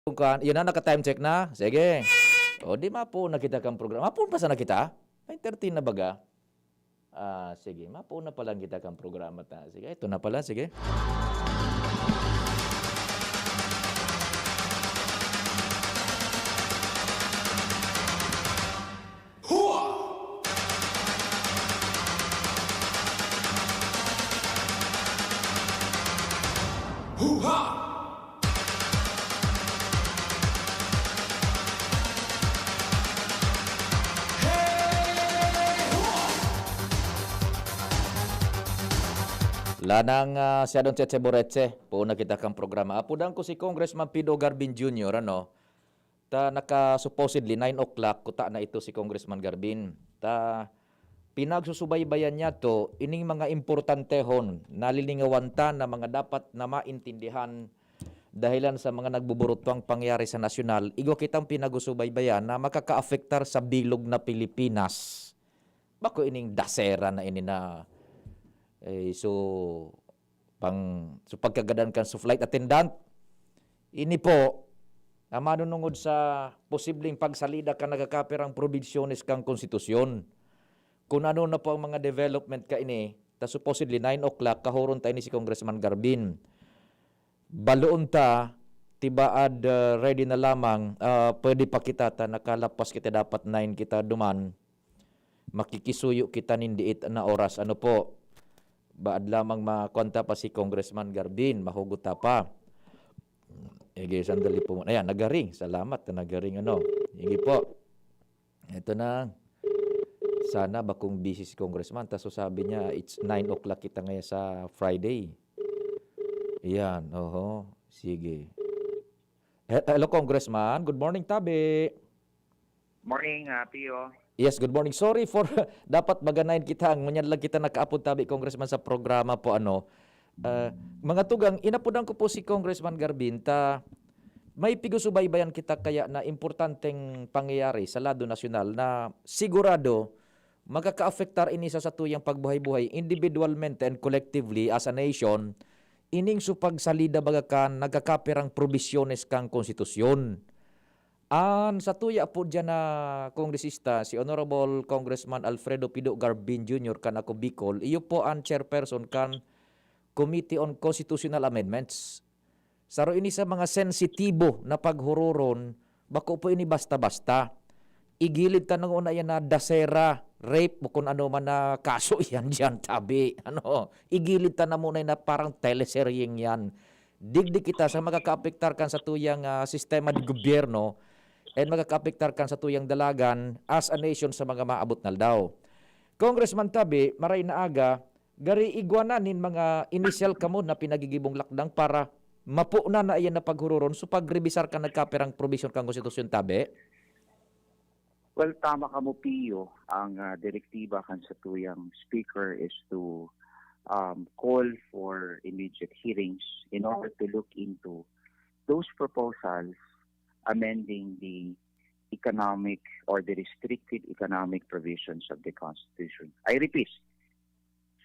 Yun na, naka-time check na. Sige. O, di mapo na kita kang programa. Mapo pa sana kita? 9:13 na baga? Sige. Mapo na pala kita kang programa ta. Sige, ito na pala. Sige. Lanang siya doon Cheche Boreche. Po na kita kang programa. Apudang ko si Congressman Pido Garbin Jr. Ta naka-supposedly 9 o'clock kuta na ito si Congressman Garbin. Ta pinagsusubaybayan niya to ining mga importantehon nalilingawan ta na mga dapat na maintindihan dahilan sa mga nagbuburutwang pangyari sa nasyonal. Igo kitang pinagsubaybayan na makaka-affectar sa bilog na Pilipinas. Bako ining dasera na ini na so pagkagadan kan sa flight attendant ini po manunungod sa posibleng pagsalida ka nagakapirang probinsyones kang konstitusyon. Kung ano na po ang mga development ka ini, ta supposedly 9 o'clock kahuron tayo ni si Congressman Garbin. Baloon ta tibaad ready na lamang pwede pa kita ta nakalapas kita dapat 9 kita duman makikisuyo kita nindiit na oras ano po. Baad lamang makonta pa si Congressman Garbin, mahuguta pa. Sige, sandali po. Ayan, nagaring. Salamat na nagaring ano. Sige po. Ito na. Sana bakong busy si Congressman. Taso sabi niya, it's 9 o'clock kita ngayon sa Friday. Ayan, oho. Sige. Hello, Congressman. Good morning, Tabi. Morning, Pio. Yes, good morning. Sorry for dapat maganayin kita. Ngunyan lang kita nakaapod tabi, Congressman, sa programa po ano. Mga tugang, inapudan ko po si Congressman Garbin ta may pigusubaybayan kita kaya na importanteng pangyayari sa lado nasyonal na sigurado magkaka-affectar ini sa satuyang pagbuhay-buhay individualmente and collectively as a nation ining supagsalida bagakan nagkakapirang probisyones kang konstitusyon. Sa tuya po dyan na kongresista, si Honorable Congressman Alfredo Pido Garbin Jr. kan ako Bicol, iyo po ang chairperson kan Committee on Constitutional Amendments. Saro ini sa mga sensitibo na paghururon, bako po ini basta-basta. Igilid ta nang una yan na dasera, rape, o kung ano man na kaso yan dyan, tabi. Igilid ta na muna na parang teleseryeng yan. Digdi kita sa magkakaapektar kan sa tuyang sistema di gobyerno and magkakapektar kan sa tuyang dalagan as a nation sa mga maabot na daw. Congressman Tabi, maray na aga, gari igwananin mga initial kamo na pinagigibong lakdang para mapuna na iyan na paghururon so pagrebisar ka nagkapirang provision kang konstitusyon Tabi? Well, tama ka mo, Pio. Ang direktiba kan sa tuyang speaker is to call for immediate hearings in order to look into those proposals amending the economic or the restricted economic provisions of the Constitution. I repeat,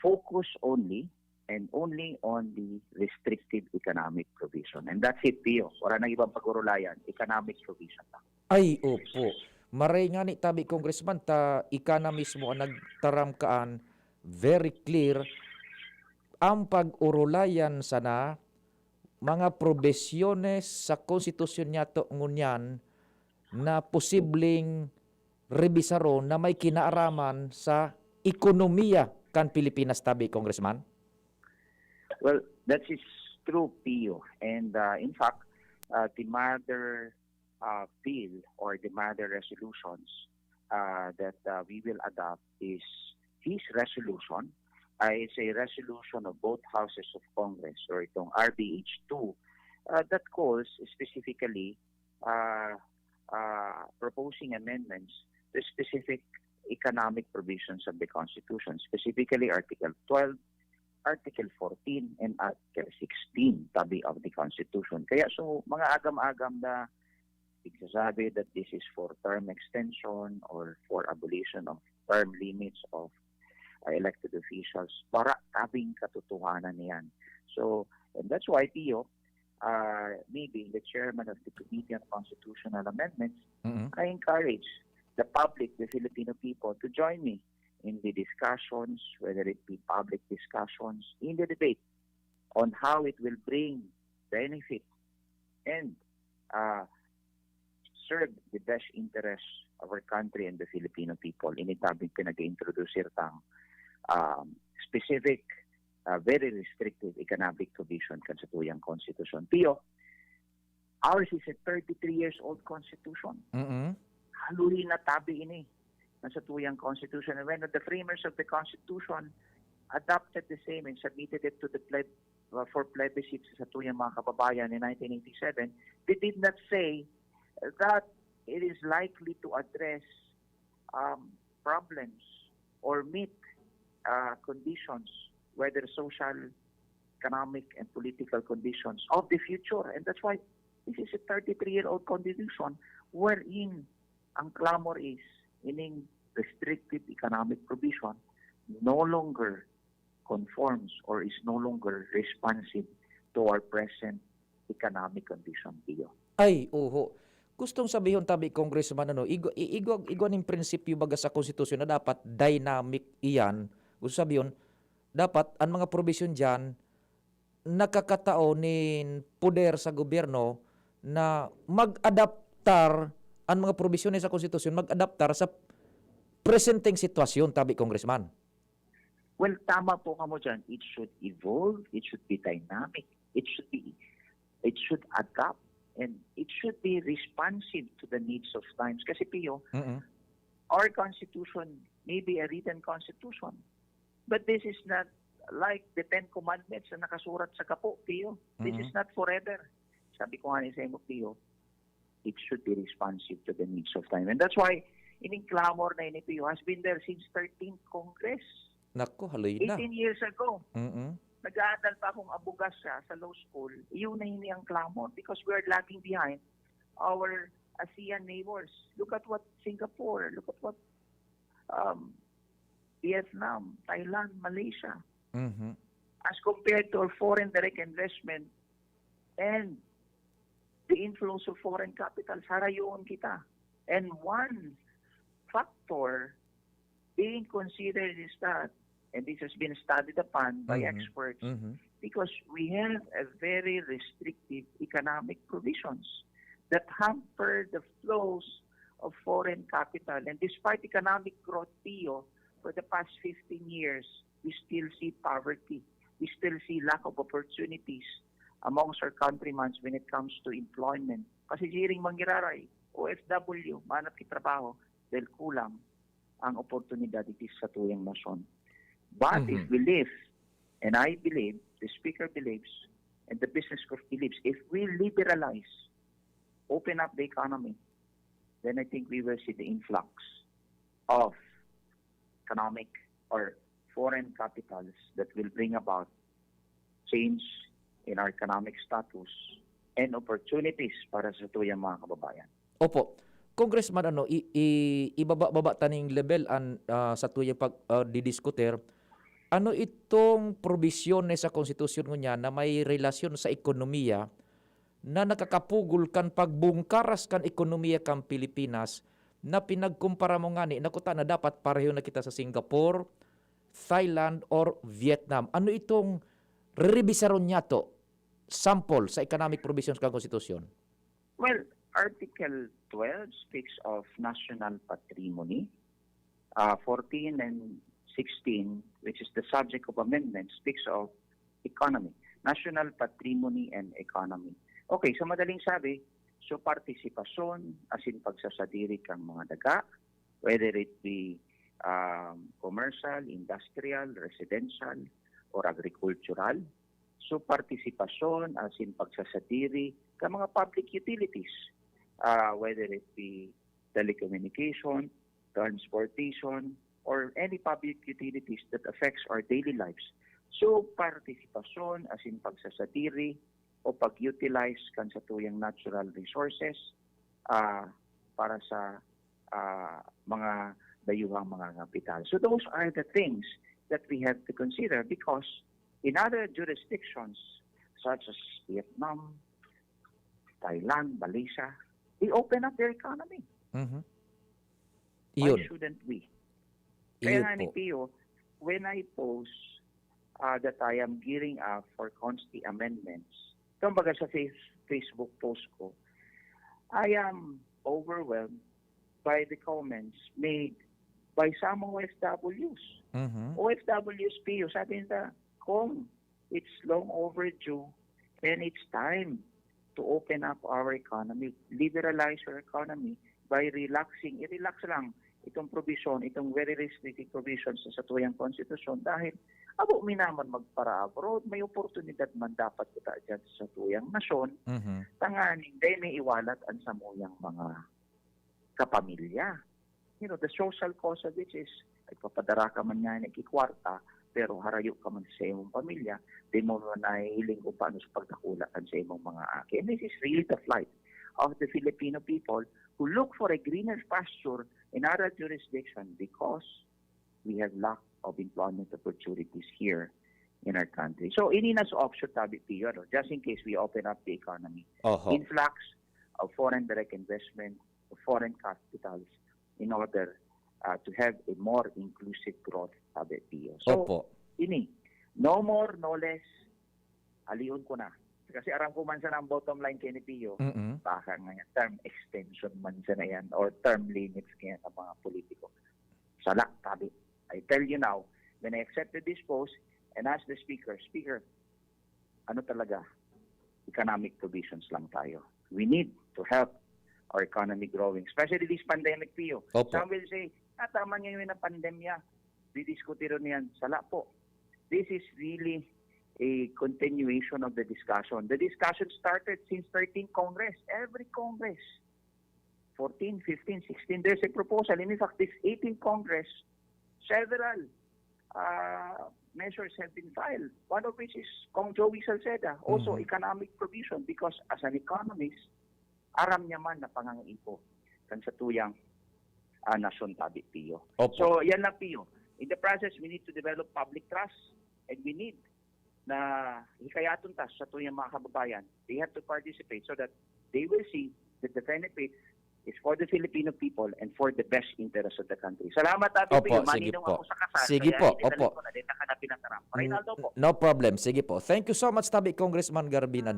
focus only and only on the restricted economic provision. And that's it, Pio. Wala nang ibang pag-urulayan. Economic provision lang. Ay, opo. Maray nga ni Tabi, Congressman, ta ika na mismo ang nagtaramkaan very clear ang pag-urulayan sana mga probesyones sa konstitusyon niya to ngunyan na posibleng rebisaron na may kinaaraman sa ekonomiya kan Pilipinas Tabi, Congressman? Well, that is true, Pio. And in fact, the mother bill or the mother resolutions that we will adopt is this resolution. It's a resolution of both houses of Congress or itong RBH2 that calls specifically proposing amendments to specific economic provisions of the Constitution, specifically Article 12, Article 14, and Article 16 tabi of the Constitution. Kaya so mga agam-agam na igsasabi that this is for term extension or for abolition of term limits of elected officials para tabing katotohanan niyan. So, and that's why, Pio, maybe the chairman of the Committee on Constitutional Amendments, Mm-mm. I encourage the public, the Filipino people, to join me in the discussions, whether it be public discussions, in the debate on how it will bring benefit and uh, serve the best interests of our country and the Filipino people. Initabing pinag-introduce irtang specific, very restrictive economic provision kan sa tuyang constitution. Pio, ours is a 33 years old constitution. Mm-mm. Haluli na tabi ini na sa tuyang constitution. And when the framers of the constitution adopted the same and submitted it to the for plebiscite sa tuyang mga kababayan in 1987, they did not say that it is likely to address problems or meet conditions, whether social, economic, and political conditions of the future. And that's why this is a 33-year-old constitution wherein ang clamor is ining restrictive economic provision no longer conforms or is no longer responsive to our present economic condition, Pio. Ay, oho. Gustong sabihin tabi congressman igwa ning prinsipyo baga sa konstitusyon na dapat dynamic iyan. Gusto sabihin dapat ang mga provision diyan nakakatao nin poder sa gobyerno na mag-adaptar ang mga provision sa konstitusyon mag-adaptar sa presenting sitwasyon tabi congressman. Well, tama po kamo dyan. It should evolve, it should be dynamic, it should adapt, and it should be responsive to the needs of times. Kasi Pio, our constitution may be a written constitution, but this is not like the Ten Commandments na nakasurat sa kapo, Pio. This is not forever. Sabi ko nga ni sa imo, Pio, it should be responsive to the needs of time. And that's why ining clamor na ini, Pio, has been there since 13th Congress. Nako, haloy na. 18 years ago. Mm-mm. Nag-aaral pa akong abogasya sa law school. Iyon na hindi ang clamor because we are lagging behind our ASEAN neighbors. Look at what Singapore, look at what Vietnam, Thailand, Malaysia. Mhm. As compared to our foreign direct investment and the inflows of foreign capital, harayon kita. And one factor being considered is that, and this has been studied upon by experts, because we have a very restrictive economic provisions that hamper the flows of foreign capital. And despite economic growth, Pio, for the past 15 years, we still see poverty. We still see lack of opportunities amongst our countrymen when it comes to employment. Kasi jiring manggiraray, OFW, manap kitrabaho, dahil kulang ang oportunidad itis sa tuyang nasyon. But if we live, and I believe, the Speaker believes, and the business group believes, if we liberalize, open up the economy, then I think we will see the influx of economic or foreign capitals that will bring about change in our economic status and opportunities para sa tuyang mga kababayan. Opo. Congressman, ibaba-baba taning level sa tuyang didiskuter. Ano itong provision sa konstitusyon niya na may relasyon sa ekonomiya na nakakapugol kan pagbungkaras kan ekonomiya kan Pilipinas na pinagkumpara mo nga nakuta na dapat pareho na kita sa Singapore, Thailand, or Vietnam. Ano itong revisaron niya to? Sample sa economic provisions kan konstitusyon? Well, Article 12 speaks of national patrimony. 14 and 16, which is the subject of amendment, speaks of economy, national patrimony and economy. Okay, so madaling sabi, so partisipasyon, as in pagsasadiri kang mga daga, whether it be commercial, industrial, residential, or agricultural. So partisipasyon, as in pagsasadiri kang mga public utilities, whether it be telecommunication, transportation, or any public utilities that affects our daily lives. So, partisipasyon as in pagsasadiri o pag-utilize kan sa tuyang natural resources para sa mga dayuhang mga kapital. So, those are the things that we have to consider because in other jurisdictions such as Vietnam, Thailand, Malaysia, they open up their economy. Mhm. Why Iyon. shouldn't we? Kaya Iyon nga ni po. Pio, when I post that I am gearing up for consti amendments, kumbaga sa Facebook post ko, I am overwhelmed by the comments made by some OFWs. Mhm. OFWs, Pio, sabi nila, kung it's long overdue and it's time to open up our economy, liberalize our economy by relaxing, i-relax lang itong provision, itong very restrictive provisions sa tuyang konstitusyon dahil abo minaman magpara abroad, may oportunidad man dapat kita dyan sa tuyang nasyon, Mhm. tanganing day may iwalat ang samuyang mga kapamilya. You know, the social cost of which is, nagpapadara ka man nga nagkikwarta, pero harayo ka man sa imong pamilya, di mo man nahihiling kung paano sa pagkakulatan sa imong mga aki. And this is really the plight of the Filipino people who look for a greener pasture in other jurisdictions because we have lack of employment opportunities here in our country. So, ini na sa option tabi Pio, just in case we open up the economy. Oho. Influx of foreign direct investment, of foreign capitals in order to have a more inclusive growth sabi Pio. So, Opo. ini, no more, no less, aliun ko na. Kasi aram ko man sa ang bottom line kay ni Pio, Mhm. baka nga yan, term extension man sa na yan, or term limits kaya ng mga politiko. Salak, tabi. I tell you now, when I accepted this post and asked the Speaker, ano talaga, economic provisions lang tayo. We need to help our economy growing, especially this pandemic, Pio. Opo. Some will say, tama niya yun na pandemya. Didiskutiro niyan. Sala po. This is really a continuation of the discussion. The discussion started since 13th Congress. Every Congress, 14, 15, 16, there's a proposal. And in fact, this 18th Congress, several measures have been filed. One of which is Kong Joey Salceda, also economic provision, because as an economist, aram niya man na pangangaipo kan sa tuyang nasyon tabi, Pio. Opo. So, yan lang, Pio. In the process, we need to develop public trust and we need na hikayaton ta sa tuyang mga kababayan. They have to participate so that they will see that the benefit is for the Filipino people and for the best interest of the country. Salamat, Ate Opo, Pio. sige Maninong po. ako sa kasal. Sige kaya po, idadalhin opo. ko na din nakanapin ang tarap. Reynaldo po. No problem. Sige po. Thank you so much, tabi Congressman Garbin.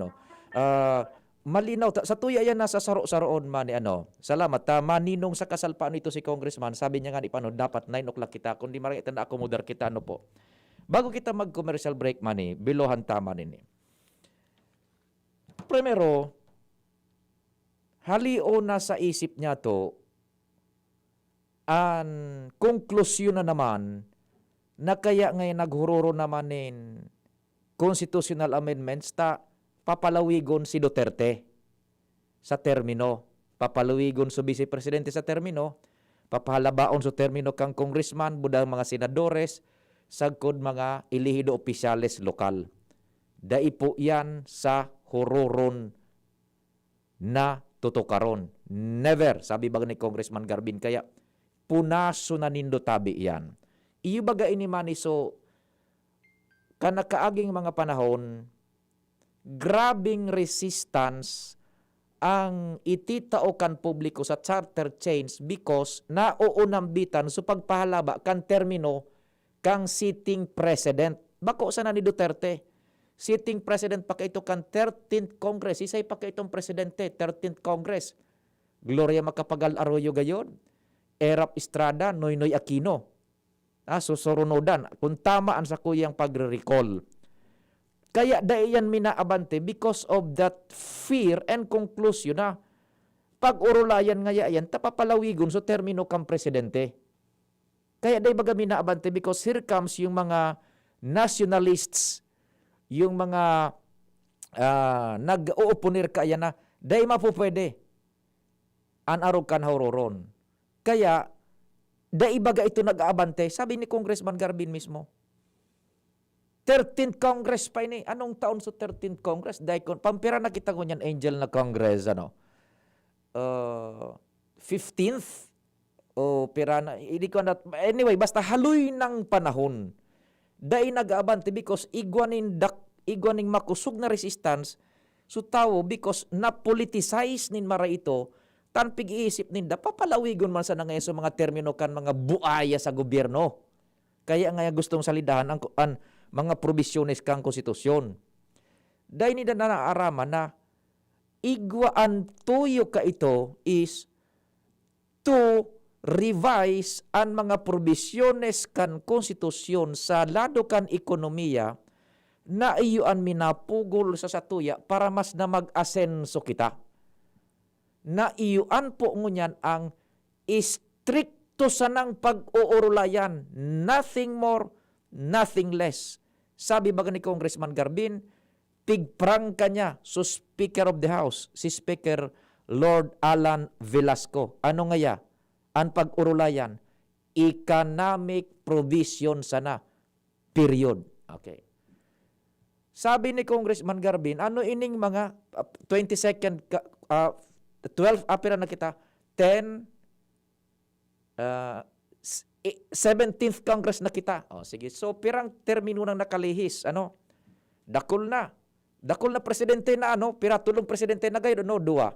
Malinaw. Sa tuya yan nasa saro-saroon man ni Salamat. Maninong sa kasal paano ito si Congressman. Sabi niya nga ni paano dapat 9 o'clock kita. Kundi marita na akomodar kita po. Bago kita mag-commercial break man bilohan tama nini. Primero, halio na sa isip niya to ang konklusyon na naman na kaya ngayon naghururo naman nin constitutional amendments papalawigon si Duterte sa termino. Papalawigon sa Vice Presidente sa termino. Papahalabaon sa termino kang congressman, budang mga senadores, sagkod mga ilihido opisyales lokal. Daipo yan sa hururon na tutukaron. Never, sabi baga ni Congressman Garbin. Kaya punaso na nindo tabi yan. Iyo baga ini maniso kanakaaging mga panahon, grabing resistance ang ititao kan publiko sa charter change because nauunambitan sa pagpahalaba kan termino kang sitting president. Bako sana ni Duterte. Sitting president pa ito kan 13th Congress. Isay pa itong presidente, 13th Congress. Gloria Macapagal Arroyo gayon. Erap Estrada, Noynoy Aquino. Susurunodan. Kung tamaan sa kuyang pagre-recall. Kaya dayan minaabante because of that fear and conclusion na pag-urulayan nga yan, tapapalawigon so termino kang presidente. Kaya day baga minaabante because here comes yung mga nationalists, yung mga nag-uupunir kaya na day mapupwede anarog kan hauroron. Kaya day baga ito nag-aabante, sabi ni Congressman Garbin mismo. 13th Congress pa ini. Anong taon sa 13th Congress? Dahil pampira na kita ko niyan, Angel na Congress, 15th? O pira na, hindi ko na, anyway, basta haloy ng panahon. Dahil nag-aabante because igwaning makusog na resistance So tao, because na-politicize nin mara ito, tan pig-iisip ninda, papalawigon man sa nangyay sa mga termino kan mga buaya sa gobyerno. Kaya nga gustong salidahan ang mga probisyones kang konstitusyon. Dahil nila na naaraman na igwaan tuyo ka ito is to revise ang mga probisyones kan konstitusyon sa lado kan ekonomiya na iyuan minapugol sa satuya para mas na mag-asenso kita. Na iyuan po ngunyan ang stricto sanang pag-uurulayan. Nothing more, nothing less. Sabi ba ni Congressman Garbin, pigprang kanya so Speaker of the House, si Speaker Lord Alan Velasco. Ano ngaya? Ang pag-urulayan, economic provision sana. Period. Okay. Sabi ni Congressman Garbin, ano ining mga 22nd, 12, apira na kita, 10, 17th Congress na kita. O, sige. So, pirang termino nang nakalihis. Ano? Dakol na. Dakol na presidente na ano? Pira tulong presidente na gayon. No, dua.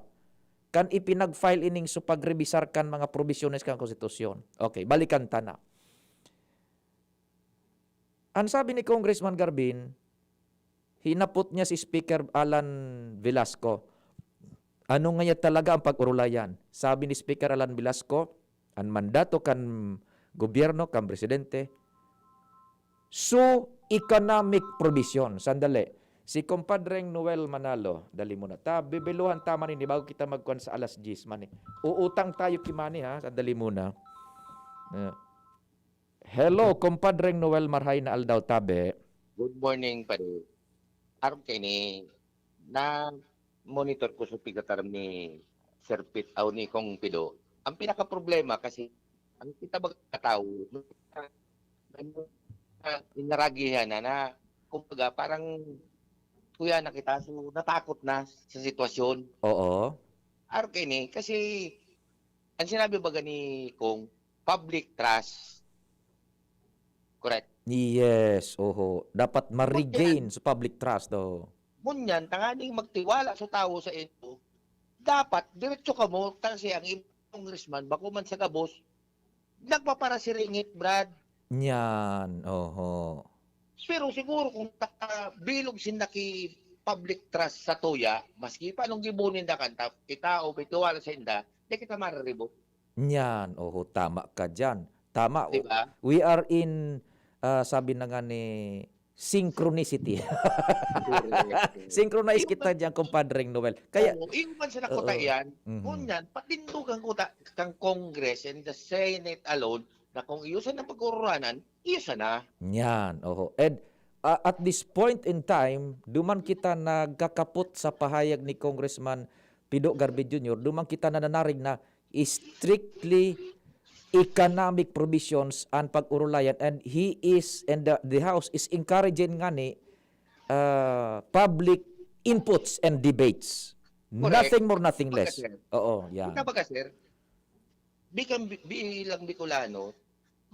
Kan ipinag-file ining so pagrebisar kan mga provisiones kan konstitusyon. Okay, balikan ta na. Ang sabi ni Congressman Garbin, hinapot niya si Speaker Alan Velasco. Ano nga talaga ang pag-urulayan? Sabi ni Speaker Alan Velasco, ang mandato kan gobyerno, kan presidente, so economic provision. Sandali. Si Compadreng Noel Manalo, dali mo na. Bibiluhan tama ni bago kita magkuhan sa alas 10 mani. Uutang tayo kimani ha, sandali muna. Hello, Compadreng Noel Marhay na Aldaw Tabe. Good morning, pare. Aram kay ni na monitor ko sa pigataram ni Sir Pit aw ni Kong Pido. Ang pinaka problema kasi ang kita bagkatao inaragihan na kumbaga parang kuya na kita so natakot na sa sitwasyon. Oo. Aram kay ni kasi ang sinabi ba ni Kong public trust. Correct. Yes, oho. Dapat ma-regain sa public trust do. Munyan, tanganing magtiwala sa tao sa ito, dapat, diretso ka mo, kasi ang congressman, bako man sa gabos, nagpaparasiringit, Brad. Yan, oho. Pero siguro kung bilog sinaki public trust sa tuya, maski pa nung gibunin na kanta, kita o bitiwala sa inda, di kita mararibo. Yan, oho, tama ka dyan. Tama. Diba? We are in, sabi na nga ni, synchronicity. Synchronize kita dyan, Compadreng Noel. Kaya, yung man sa nakuta yan, kunyan, patindugan ko kang Congress and the Senate alone, na kung iyusan ng pag-ururanan, iyusan na. yan, oho. And at this point in time, duman kita nagkakapot sa pahayag ni Congressman Pido Garbin Jr., duman kita nananarig na strictly economic provisions ang pag-urulayan, and he is and the House is encouraging nga ni public inputs and debates. Correct. Nothing more, nothing less. Oo, yan. Ika baga, sir, bilang Bicolano,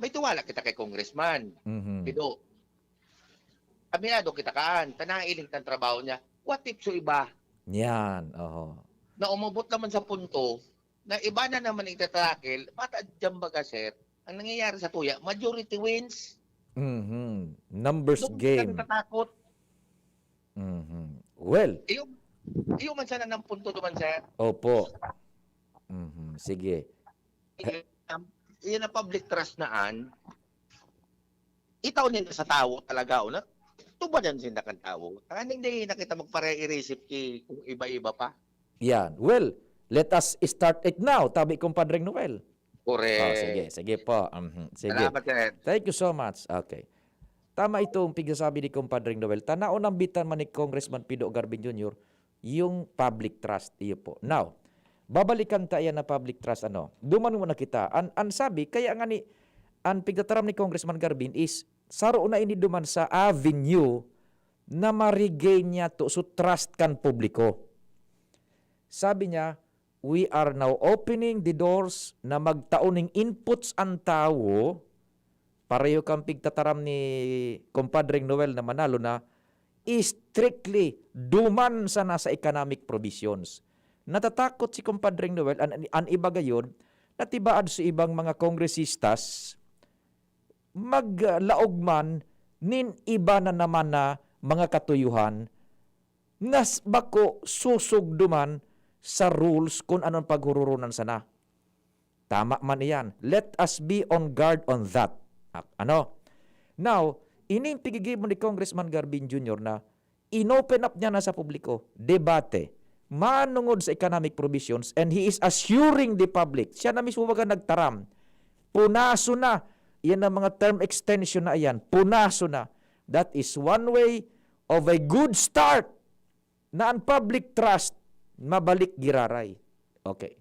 may tuwala kita kay Congressman. Mhm. Pido. Aminado kita kaan, tanailing ng trabaho niya. What if so iba? Yan, oho. Na umabot naman sa punto na iba na naman itatakil, dyan baga, sir, ang nangyayari sa tuya, majority wins. Mhm. Numbers Doon game. ka natatakot. Mhm. Well, Iyo man sana ng punto naman, sir. opo. Mhm. Sige. Iyan ang public trust naan. Itaw nila sa tao talaga. Na, tubadan sila kan tao. Hindi na kita magpare-i-receive kung iba-iba pa. Yan. Well, let us start it now, tabi Compadreng Noel. Correct. Sige po. Sige. Salamat, sir. Thank you so much. Okay. Tama itong pigsasabi ni Compadreng Noel. Tanaon ang bitan man ni Congressman Pido Garbin Jr., yung public trust. Iyo po. Now, babalikan tayo na public trust. Duman mo na kita. Ang sabi, kaya nga ni, ang pigtataram ni Congressman Garbin is, saro na ini duman sa avenue na ma-regain niya to so trust kan publiko. Sabi niya, we are now opening the doors na magtauning inputs ang tao. Pareho kang pigtataram ni Compadreng Noel na Manalo na strictly duman sana sa economic provisions. Natatakot si Compadring Noel, ang iba gayon, na tibaad sa ibang mga kongresistas, maglaog man, nin iba na naman na mga katuyuhan, nas bako susugduman sa rules kung anong paghururunan sana. Tama man iyan. Let us be on guard on that. Now, ining pigigib mo ni Congressman Garbin Jr. na inopen up niya na sa publiko, debate, manungod sa economic provisions, and he is assuring the public, siya na mismo baga nagtaram, punaso na, yan ang mga term extension na yan, punaso na. That is one way of a good start na ang public trust mabalik giraray. Okay.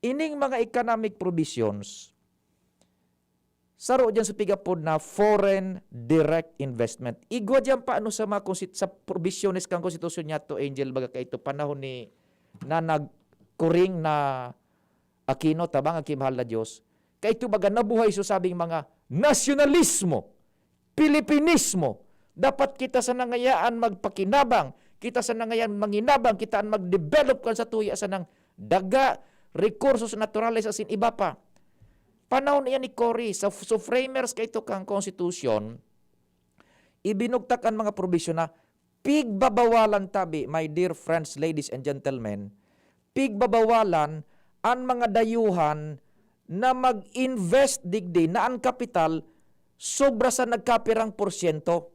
Ining mga economic provisions, saro dyan sa pigapod na foreign direct investment. Igwa dyan paano sa mga sa provisiones kang konstitusyon niya to, Angel, baga ka ito panahon ni na nagkuring na Aquino, tabang ang kimahal na Diyos. Kaya ito baga nabuhay so sabing mga nasyonalismo, Pilipinismo. Dapat kita sa nangayaan magpakinabang, kita sa nangayaan manginabang, kita ang mag-develop kan sa tuya sa nang daga, recursos naturales asin iba pa. Panahon niya ni Cory, so framers kay ito kang konstitusyon, ibinugtak ang mga provision na pigbabawalan tabi, my dear friends, ladies and gentlemen, pigbabawalan ang mga dayuhan na mag-invest digdi na ang kapital sobra sa nagkapirang porsyento.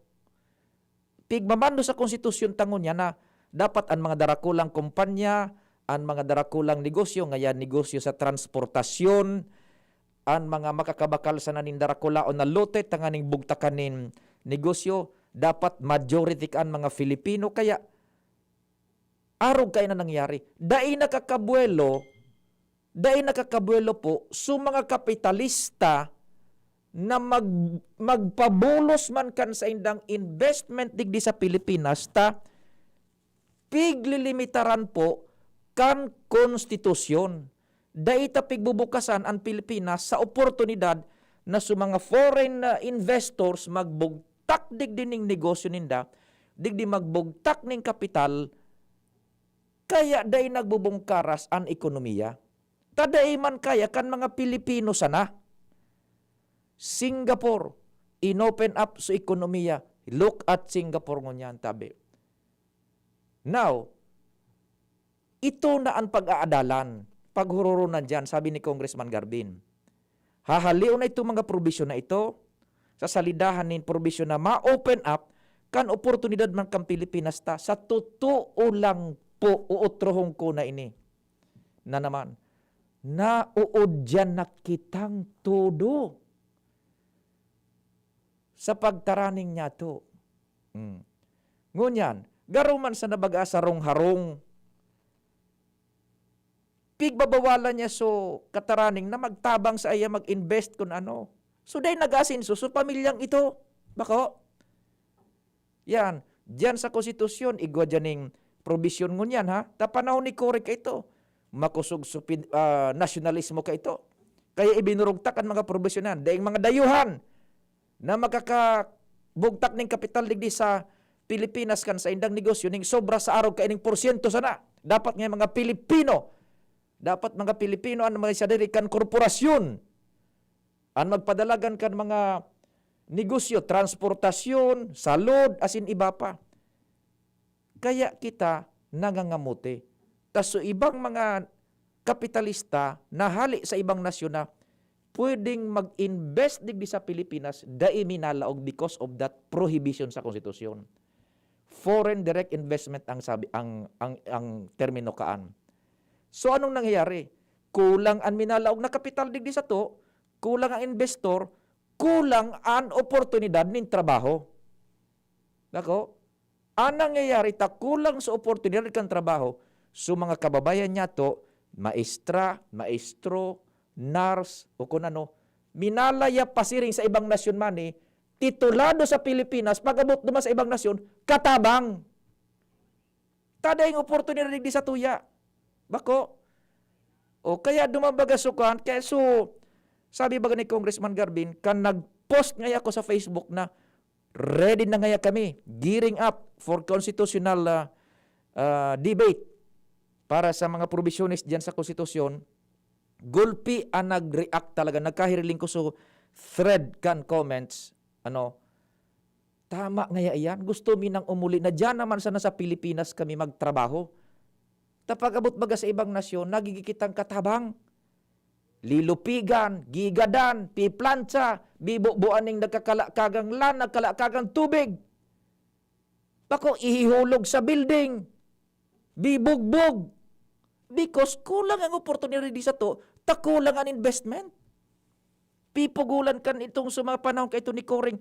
Pigmamando sa konstitusyon tangon niya na dapat ang mga darakulang kumpanya, ang mga darakulang negosyo, ngayon negosyo sa transportasyon, ang mga makakabakal sa nanin darakula o na lote, tanganing bugtakanin negosyo, dapat majority kan mga Filipino. Kaya, arog kayo na nangyari. Dahil nakakabuelo po, so mga kapitalista na magpabulos man kan sa indang investment digdi sa Pilipinas, piglilimitaran po kan konstitusyon. Daita pigbubukasan ang Pilipinas sa oportunidad na sa mga foreign investors magbugtak digdi ning negosyo ninda, digdi magbugtak ning kapital, kaya day nagbubungkaras ang ekonomiya. Taday man kaya kan mga Pilipino sana. Singapore, inopen up sa ekonomiya. Look at Singapore ngunyan tabi. Now, ito na ang pag-aadalan. Paghururunan dyan, sabi ni Congressman Garbin. Hahaliw na itong mga provision na ito, sa salidahan ng provision na ma-open up, kan oportunidad man kang Pilipinas ta, sa totoo lang po, uutrohong ko na ini. Na naman, nauudyan na kitang todo sa pagtaraning niya to. Ngunyan, garuman sa nabagasarong harong, pigbabawalan niya so kataraning na magtabang sa iya mag-invest kung ano. So dahil nag-asinso, so pamilyang ito. Bako? Yan. Diyan sa konstitusyon, igwa dyaning provision ngunyan ha. Tapanahon ni Cory ka ito. Makusog nasyonalismo ka ito. Kaya ibinurugtak ang mga provisionan. Dahil mga dayuhan na makakabugtak ng kapital digdi sa Pilipinas kan sa indang negosyo ning sobra sa araw kaining porsyento sana. Dapat nga mga Pilipino ang mga sadirikan korporasyon ang magpadalagan kan mga negosyo, transportasyon, salud, asin iba pa. Kaya kita nangangamuti. Tas so ibang mga kapitalista na hali sa ibang nasyon na pwedeng mag-invest digdi sa Pilipinas dai minalaog because of that prohibition sa konstitusyon. Foreign direct investment ang sabi ang termino kaan. So anong nangyayari? Kulang ang minalaog na kapital digdi sa to, kulang ang investor, kulang ang oportunidad nin trabaho. Nako? Ang nangyayari ta kulang sa oportunidad kan trabaho, so mga kababayan niya to, maestro, nurse, o kung ano, minalaya pasiring sa ibang nasyon man titulado sa Pilipinas, pag-abot naman sa ibang nasyon, katabang. Tada yung oportunidad digdi sa tuya. Bako? O kaya dumabaga sukan, kaya so, sabi baga ni Congressman Garbin, kan nag-post ngayon ako sa Facebook na ready na ngaya kami, gearing up for constitutional debate para sa mga provisiones diyan sa konstitusyon. Gulpi ang nag-react talaga, nagkahiriling ko so thread kan comments, tama ngaya iyan, gusto minang umuli na diyan naman sana sa Pilipinas kami magtrabaho. Tapag abot baga sa ibang nasyon, nagigikitang katabang, lilupigan, gigadan, piplantsa, bibubuan ning nagkakalakagang lan, nagkalakagang tubig. Bako ihihulog sa building, bibugbog. Because kulang ang opportunity sa to, takulang ang investment. Pipugulan kan itong sa mga panahon kay ito ni Coring.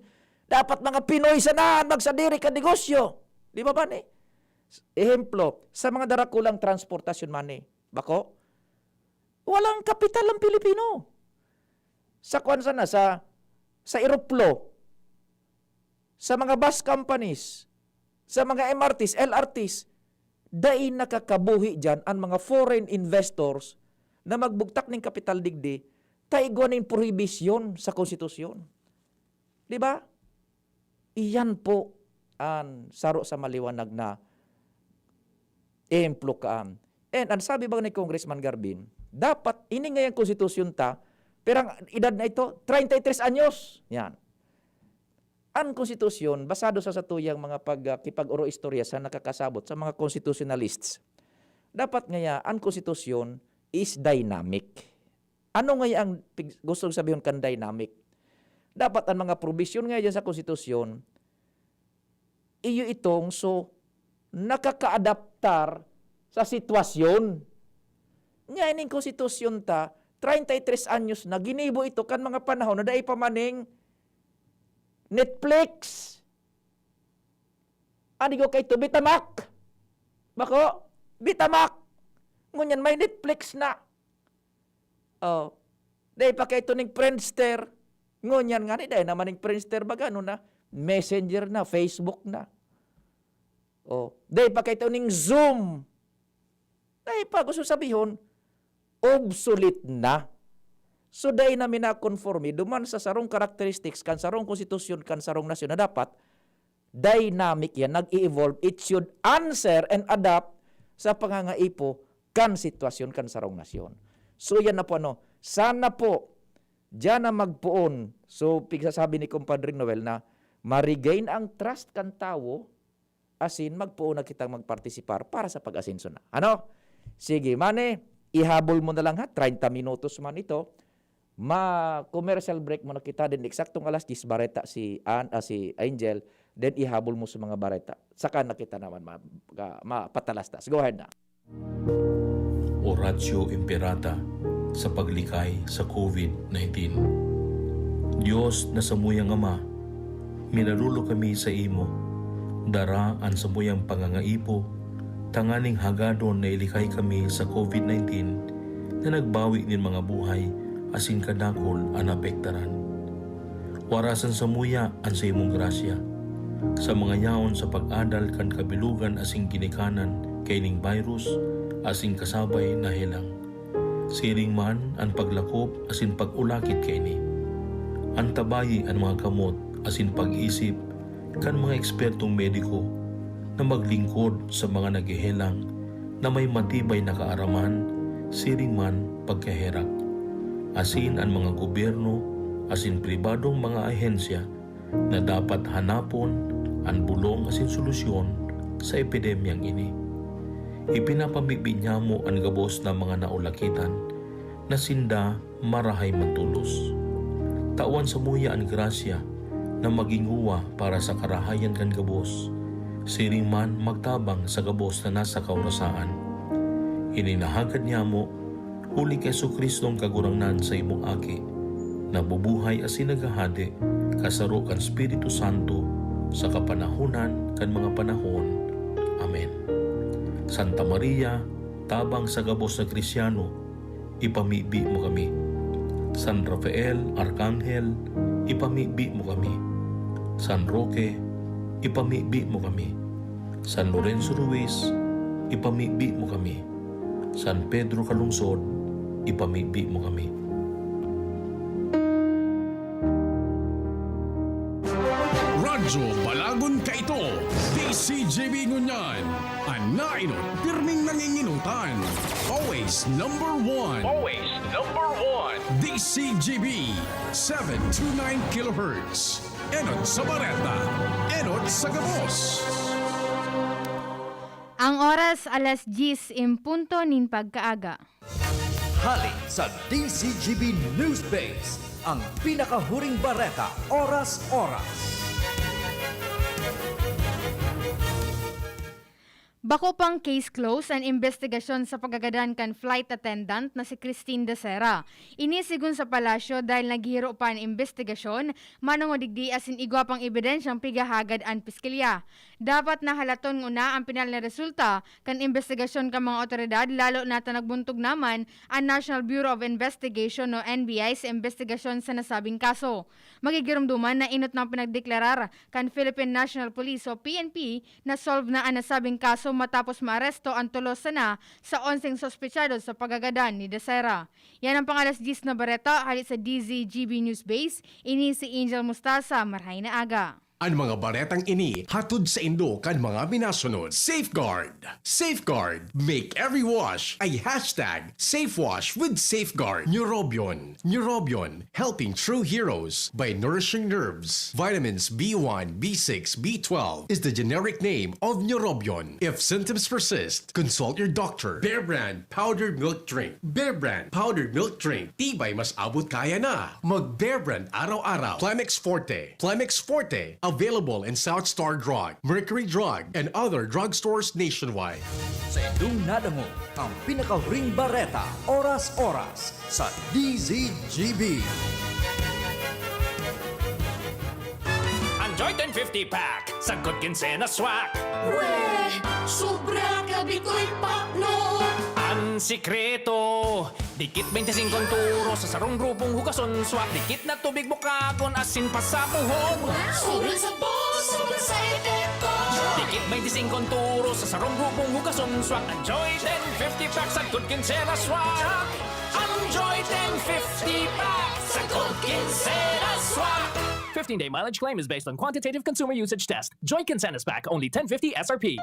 Dapat mga Pinoy sanahan magsadiri ka negosyo. Di ba ba ni? Ehemplo, sa mga darakulang transportasyon man ni. Bako, walang kapital ang Pilipino. Sa kuwan sana, sa eroplo, sa mga bus companies, sa mga MRTs, LRTs, dahil nakakabuhi dyan ang mga foreign investors na magbugtak ng kapital digdi, taigwan ng prohibisyon sa konstitusyon. Di ba? Iyan po ang saro sa maliwanag na ehemplo kaan. And ang sabi ba ni Congressman Garbin, dapat ini ngayang konstitusyon ta, pero ang edad na ito, 33 anyos. Yan. Ang konstitusyon, basado sa satuyang mga pagkipag-uro istorya sa nakakasabot sa mga constitutionalists, dapat ngaya ang konstitusyon is dynamic. Ano ngaya ang gusto sabihin kan dynamic? Dapat ang mga provision ngaya sa konstitusyon, iyo itong nakaka-adaptar sa sitwasyon. Nga ining konstitusyon ta, 33 anyos na, ginibo ito kan mga panahon na dahil pamaning Netflix. Ani ko kay to Bitamak. Bako, Bitamak. Ngunyan may Netflix na. Oh. Dahil pa kay to ning Friendster. Ngunyan nga ni dahil naman ning Friendster baga na Messenger na, Facebook na. Oh, dahil pa kay to ning Zoom. Dahil pa gusto sabihin obsolete na. So dahil namin na-conforme, duman sa sarong characteristics, kan sarong konstitusyon, kan sarong nasyon na dapat, dynamic yan, nag-evolve, it should answer and adapt sa pangangaipo kan sitwasyon, kan sarong nasyon. So yan na po sana po, dyan na magpuon, so pigsasabi ni Compadre Noel na, ma-regain ang trust kan tao, asin magpuon na kitang magpartisipar para sa pag-asinso na. Sige, mane, ihabol mo na lang 30 minutos man ito, ma-commercial break mo na kita, din eksaktong alas 10 bareta si Angel, then ihabol mo sa mga bareta. Saka na kita naman mapatalastas. Go ahead na. Oratio Imperata sa paglikay sa COVID-19. Diyos na samuyang Ama, minarulo kami sa imo, dara ang samuyang pangangaipo, tanganing hagadon na ilikay kami sa COVID-19 na nagbawi nin mga buhay asin kadakol ang apektaran. Warasan sa muya ang sa imong grasya, sa mga yaon sa pag-adal kan kabilugan asing ginikanan kay ning virus asing kasabay na helang. Siring man ang paglakop asin pag-ulakit kay ni. Ang tabayi ang mga kamot asin pag-isip kan mga ekspertong mediko na maglingkod sa mga nagihelang na may matibay na kaaraman, siring man pagkaherak. Asin ang mga gobyerno, asin pribadong mga ahensya na dapat hanapon ang bulong asin solusyon sa epidemyang ini. Ipinapamigbinya mo ang gabos ng mga naulakitan na sinda marahay mantulos. Tawan sa muya ang grasya na maginguwa para sa karahayan kan gabos, siring man magtabang sa gabos na nasa kaurasaan. Ininahagad niya mo huli kay Jesucristong kagurangnan sa imong aki, na bubuhay asin nagahade, kasaro kan Espiritu Santo, sa kapanahunan kan mga panahon. Amen. Santa Maria, tabang sa gabos na Kristyano, ipamibi mo kami. San Rafael, Arkanghel, ipamibi mo kami. San Roque, ipamibi mo kami. San Lorenzo Ruiz, ipamibi mo kami. San Pedro Calungsod, ipamibi mo kami. Radyo Balagon ka ito. DCGB Ngunyan. Anainot, pirming nanginginutan. Always number one. Always number one. DCGB 729 kHz. Enot sa Bareta. Enot sa Gabos. Ang oras alas 10 impunto nin pagkaaga. Hali sa DCGB News Base, ang pinakahuring bareta, oras-oras. Bako pang case closed ang investigasyon sa pagagadan kan flight attendant na si Christine Desera. Inisigun sa palasyo dahil naghiro pa ang investigasyon, manong digdi asin igwa pang ebidensyang pigahagad ang piskalya. Dapat nahalaton una ang pinal na resulta kan investigasyon kan mga otoridad, lalo na nagbuntog naman ang National Bureau of Investigation o NBI sa investigasyon sa nasabing kaso. Magigirumduman na inot ng pinagdeklarar kan Philippine National Police o PNP na solve na ang nasabing kaso matapos maaresto ang tulos sana sa 11 sospechado sa pagagadan ni Desera. Yan ang pangalas 10 na bareta halit sa DZGB News Base. Ini si Angel Mustasa, marhay na aga. Ang mga baretang ini hatod sa indo kan mga minasunod. Safeguard. Safeguard. Make every wash ay hashtag SafeWash with Safeguard. Neurobion. Neurobion. Helping true heroes by nourishing nerves. Vitamins B1, B6, B12 is the generic name of Neurobion. If symptoms persist, consult your doctor. Bear Brand Powdered Milk Drink. Bear Brand Powdered Milk Drink. Tibay mas abot kaya na. Mag Bear Brand araw-araw. Plemex Forte. Plemex Forte. Available in South Star Drug, Mercury Drug, and other drugstores nationwide. Sa indong nadango, ang pinakahuring bareta, oras-oras sa DZGB. Enjoy 1050 pack sa Good Ginsena Swak. Weh, sobra gabi ko'y pakno. Ang sikreto, dikit 25 turo sa sarong grupong hugason swak. Dikit na tubig bukagon asin pa sa puhon. Sobrang sabos, sobrang sa epekto. Dikit 25 turo sa sarong grupong hugason swak. Enjoy 1050 pack sa Good Ginsena Swak. Enjoy 1050 pack sa Good Ginsena Swak. 15-day mileage claim is based on quantitative consumer usage test. Joy Kinsena's pack, only 1050 SRP.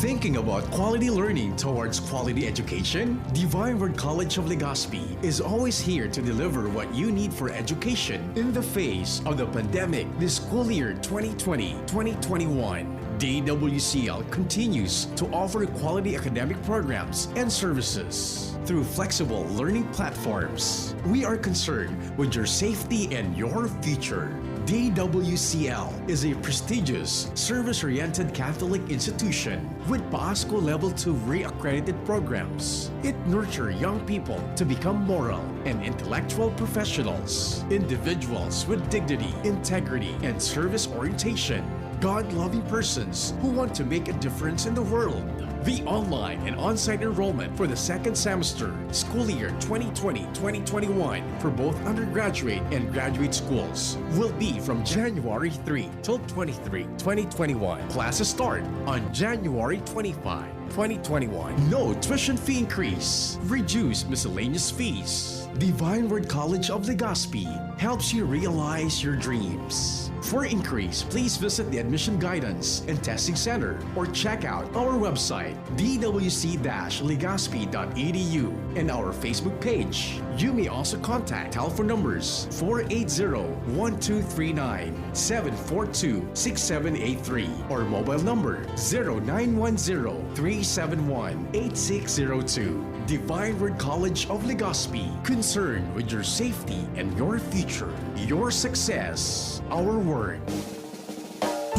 Thinking about quality learning towards quality education? Divine Word College of Legazpi is always here to deliver what you need for education in the face of the pandemic this school year 2020-2021. DWCL continues to offer quality academic programs and services through flexible learning platforms. We are concerned with your safety and your future. DWCL is a prestigious, service-oriented Catholic institution with PASCO Level 2 re-accredited programs. It nurtures young people to become moral and intellectual professionals, individuals with dignity, integrity, and service orientation, God-loving persons who want to make a difference in the world. The online and on-site enrollment for the second semester, school year 2020-2021 for both undergraduate and graduate schools will be from January 3 till 23, 2021. Classes start on January 25, 2021. No tuition fee increase. Reduced miscellaneous fees. Divine Word College of Legazpi helps you realize your dreams. For increase, please visit the Admission Guidance and Testing Center or check out our website dwc-legazpi.edu and our Facebook page. You may also contact telephone numbers 480-1239, 742-6783 or mobile number 0910-371-8602. Divine Word College of Legazpi, concerned with your safety and your future, your success, our word.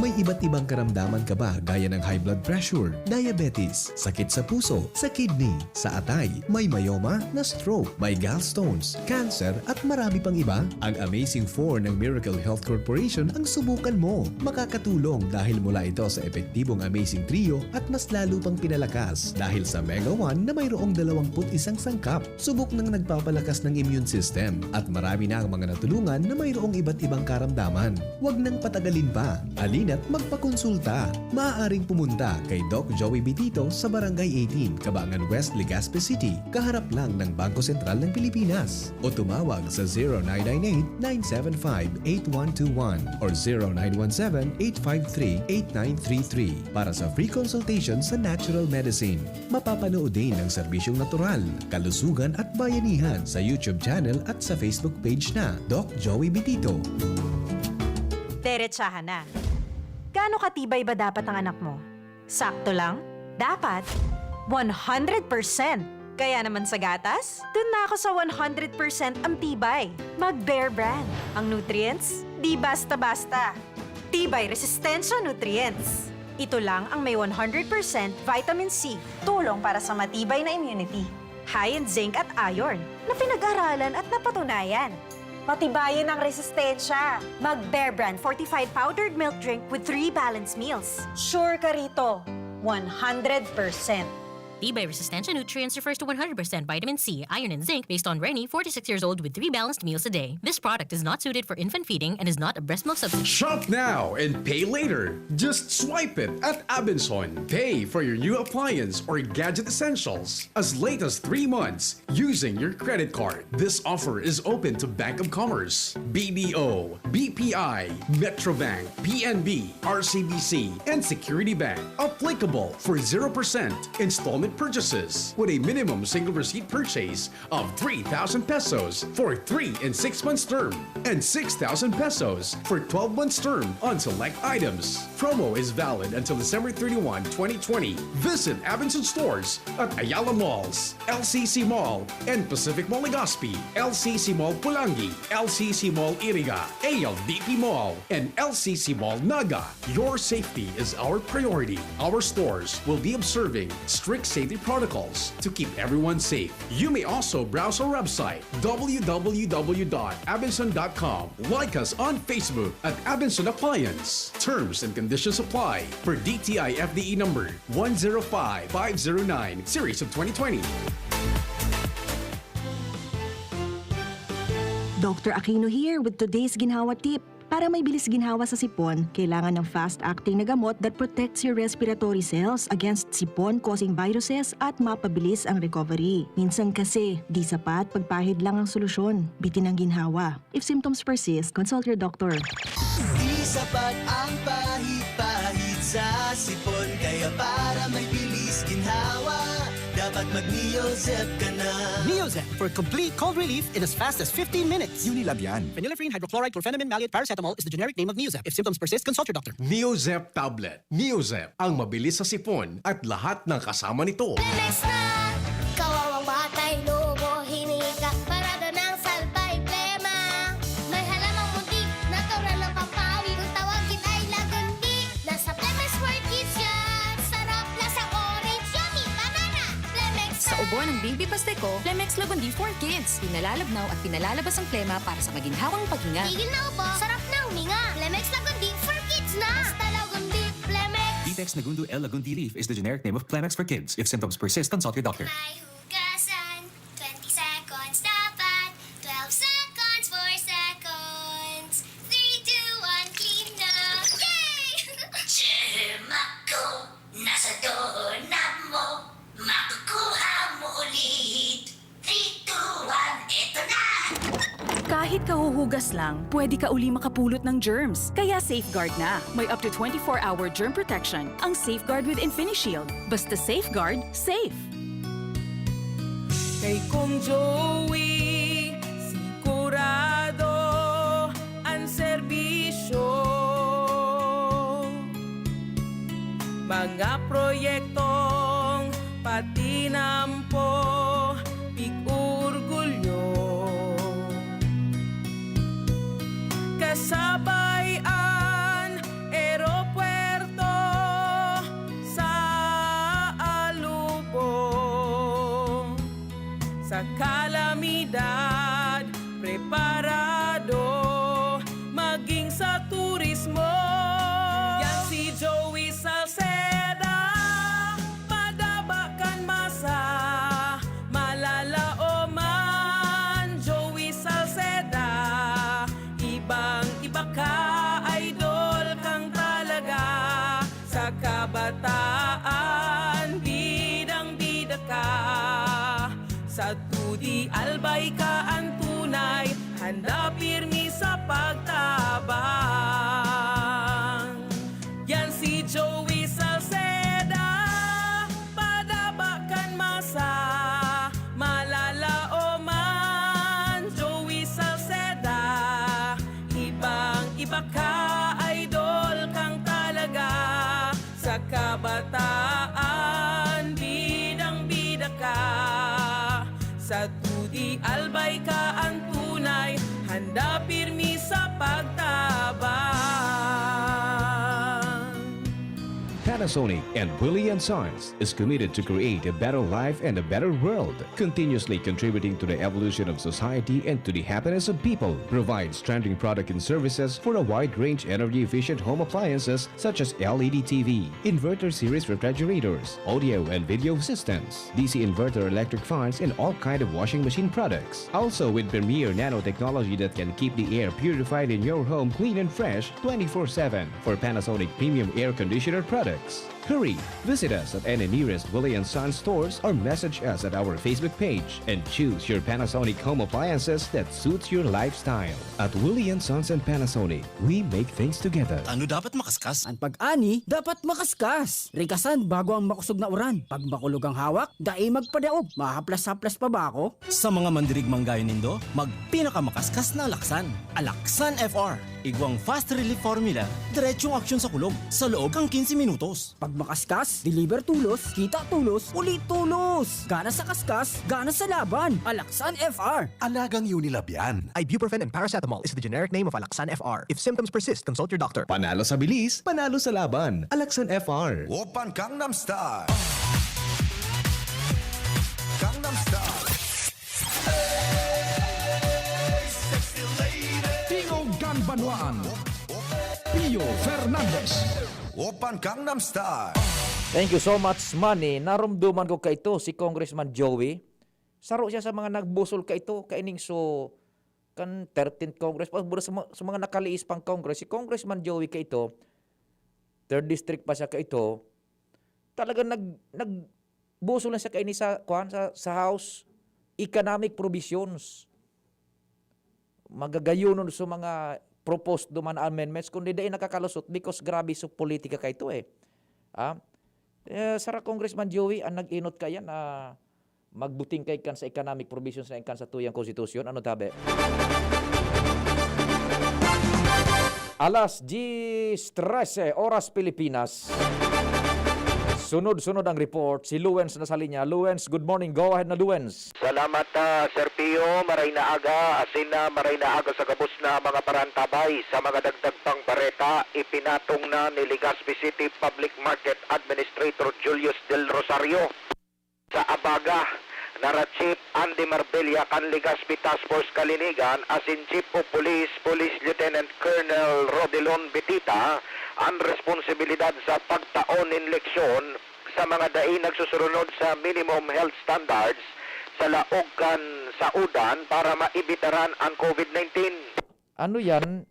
May iba't ibang karamdaman ka ba gaya ng high blood pressure, diabetes, sakit sa puso, sa kidney, sa atay, may myoma na stroke, may gallstones, cancer at marami pang iba? Ang Amazing 4 ng Miracle Health Corporation ang subukan mo. Makakatulong dahil mula ito sa epektibong Amazing Trio at mas lalo pang pinalakas dahil sa Mega 1 na mayroong 21 sangkap. Subok ng nagpapalakas ng immune system at marami na ang mga natulungan na mayroong iba't ibang karamdaman. Huwag nang patagalin pa. Alin halina't magpakonsulta. Maaaring pumunta kay Doc Joey Bitito sa Barangay 18, Cabangan West, Legazpi City, kaharap lang ng Bangko Sentral ng Pilipinas. O tumawag sa 0998-975-8121 or 0917-853-8933 para sa free consultation sa natural medicine. Mapapanood din ang serbisyong natural, kalusugan at bayanihan sa YouTube channel at sa Facebook page na Doc Joey Bitito. Derechahan na. Gaano katibay ba dapat ang anak mo? Sakto lang? Dapat 100%. Kaya naman sa gatas, dun na ako sa 100% ang tibay. Mag-Bear Brand. Ang nutrients, di basta-basta. Tibay Resistensya Nutrients. Ito lang ang may 100% vitamin C, tulong para sa matibay na immunity. High in zinc at iron, na pinag-aralan at napatunayan. Patibayin ang resistensya. Mag-Bear Brand Fortified Powdered Milk Drink with 3 balanced meals. Sure ka rito, 100%. Tibay Resistensya Nutrients refers to 100% vitamin C, iron, and zinc based on Rennie, 46 years old with 3 balanced meals a day. This product is not suited for infant feeding and is not a breast milk substitute. Shop now and pay later. Just swipe it at Abenson. Pay for your new appliance or gadget essentials as late as 3 months using your credit card. This offer is open to Bank of Commerce, BDO, BPI, Metrobank, PNB, RCBC, and Security Bank. Applicable for 0% installment purchases with a minimum single receipt purchase of 3,000 pesos for 3 and 6 months term and 6,000 pesos for 12 months term on select items. Promo is valid until December 31, 2020. Visit Abenson stores at Ayala Malls, LCC Mall, and Pacific Mall Legazpi, LCC Mall Pulangi, LCC Mall Iriga, ALDP Mall, and LCC Mall Naga. Your safety is our priority. Our stores will be observing strict safety protocols to keep everyone safe. You may also browse our website, www.abenson.com. Like us on Facebook at Abenson Appliance. Terms and conditions apply for DTI FDE number 105509, series of 2020. Dr. Aquino here with today's ginhawa tip. Para may bilis ginhawa sa sipon, kailangan ng fast-acting na gamot that protects your respiratory cells against sipon-causing viruses at mapabilis ang recovery. Minsan kasi, di sapat pagpahid lang ang solusyon. Bitin ang ginhawa. If symptoms persist, consult your doctor. Di sapat ang pahit-pahit sa sipon, kaya para may bilis ginhawa, dapat mag-Neozep ka na. Neozep for complete cold relief in as fast as 15 minutes. Unilab yan. Phenylephrine, hydrochloride, chlorpheniramine, maleate, paracetamol is the generic name of Neozep. If symptoms persist, consult your doctor. Neozep Tablet. Neozep, ang mabilis sa sipon at lahat ng kasama nito. Lemex na! Kawawang batay, lobo, hinika, parada ng salbay, plema. May halamang muntik, natural ng pampawi, kung tawagin ay lagundi. Nasa Lemex for Kids yan! Sarap, lasang orange, yummy, banana! Lemex na! Sa ubo ng Baby Pasteco, Lemex Lagundi for Kids. Pinalalabnaw at pinalalabas ang plema para sa maginhawang paghinga. Tigil na ubo, sarap na huminga. Lemex Lagundi for Kids na! Basta Lagundi, Lemex! Detex Nagundu L. Lagundi Leaf is the generic name of Plemex for kids. If symptoms persist, consult your doctor. May hugasan, 20 seconds dapat, 12 seconds, 4 seconds, 3, 2, 1, clean na! Yay! Chemako, nasa doorknob mo, makukuha mo ulit. 3, 2, 1, eto na! Kahit kahuhugas lang, pwede ka uli makapulot ng germs. Kaya Safeguard na. May up to 24-hour germ protection ang Safeguard with InfiniShield. Basta Safeguard, safe. Kay Kong Joey, sigurado ang serbisyo. Mga proyektong patinampo, pig-urgulyo. Kasabayan, aeropuerto sa alubong. Sa kalamidad, preparado, maging sa turismo. Yan si Joey Salceda, madabakan masa, malalao man. Joey Salceda, ibang iba ka, idol kang talaga. albay ka ang tunay, handa pirmi sa pagtabang. Yan si Joey Salceda, padabakan masa, malala o man. Joey Salceda, ibang-iba ka, idol kang talaga. Sa kabataan, bidang-bida ka. Sa tudi albay ka ang tunay, handa pirmi sa pagtabang. Panasonic and Willie & Sons is committed to create a better life and a better world, continuously contributing to the evolution of society and to the happiness of people. Provides trending product and services for a wide range energy-efficient home appliances such as LED TV, inverter series refrigerators, audio and video systems, DC inverter electric fans, and all kind of washing machine products. Also with premier nanotechnology that can keep the air purified in your home clean and fresh 24/7 for Panasonic premium air conditioner products. Hurry! Visit us at any nearest Willie & Sons stores or message us at our Facebook page and choose your Panasonic home appliances that suits your lifestyle. At Willie & Sons and Panasonic, we make things together. Ano dapat makaskas? Ang pag-ani, dapat makaskas. Rikasan bago ang makusog na uran. Pag makulog ang hawak, dai magpadaog. Mahaplas-haplas pa ba ako? Sa mga mandirigmang gaya nindo, magpinakamakaskas na Alaksan. Alaksan FR. Igwang fast relief formula, diretsong aksyon sa kulog sa loob ng 15 minutos. Pag makaskas, deliver tulos, kita tulos, ulit tulos. Gana sa kaskas, gana sa laban. Alaksan FR. Alagang Unilab yan. Ibuprofen and paracetamol is the generic name of Alaksan FR. If symptoms persist, consult your doctor. Panalo sa bilis, panalo sa laban. Alaksan FR. Open Gangnam Style. Gangnam Style. Tingo Ganbanwaan, Pio Fernandez. Open Gangnam Style. Thank you so much, Manny. Narumduman ko ka ito, si Congressman Joey. Saro siya sa mga nagbusol ka ito, kaining so, kan 13th Congress, sa mga nakaliis pang Congress, si Congressman Joey ka ito, 3rd District pa siya ka ito, talagang nagbusol na siya kaini sa House Economic Provisions. Magagayunon sa mga proposed duman amendments kundi dahil nakakalusot because grabe sa politika ka ito eh. Sara Congressman Joey, ang nag-inot ka yan magbuting kay kan sa economic provisions na kan sa tuyang konstitusyon. Ano tabi? Alas 10:13 oras Pilipinas. Sunod-sunod ang report. Si Luwens na sa linya. Luwens, good morning. Go ahead na, Luwens. Salamat Sir Pio, maray na aga, asin na maray na aga sa gabos na mga parantabay sa mga dagdag pang bareta, ipinatong na ni Legazpi City Public Market Administrator Julius Del Rosario sa Abaga. Nara Chief Andy Marbella kan Legazpi Task Force Kalinigan, asin Chief of Police, Police Lieutenant Colonel Rodelon Betita, ang responsibilidad sa pagtaon in leksyon sa mga daing nagsusunod sa minimum health standards sa laog kan sa udan para maibitaran ang COVID-19. Ano yan?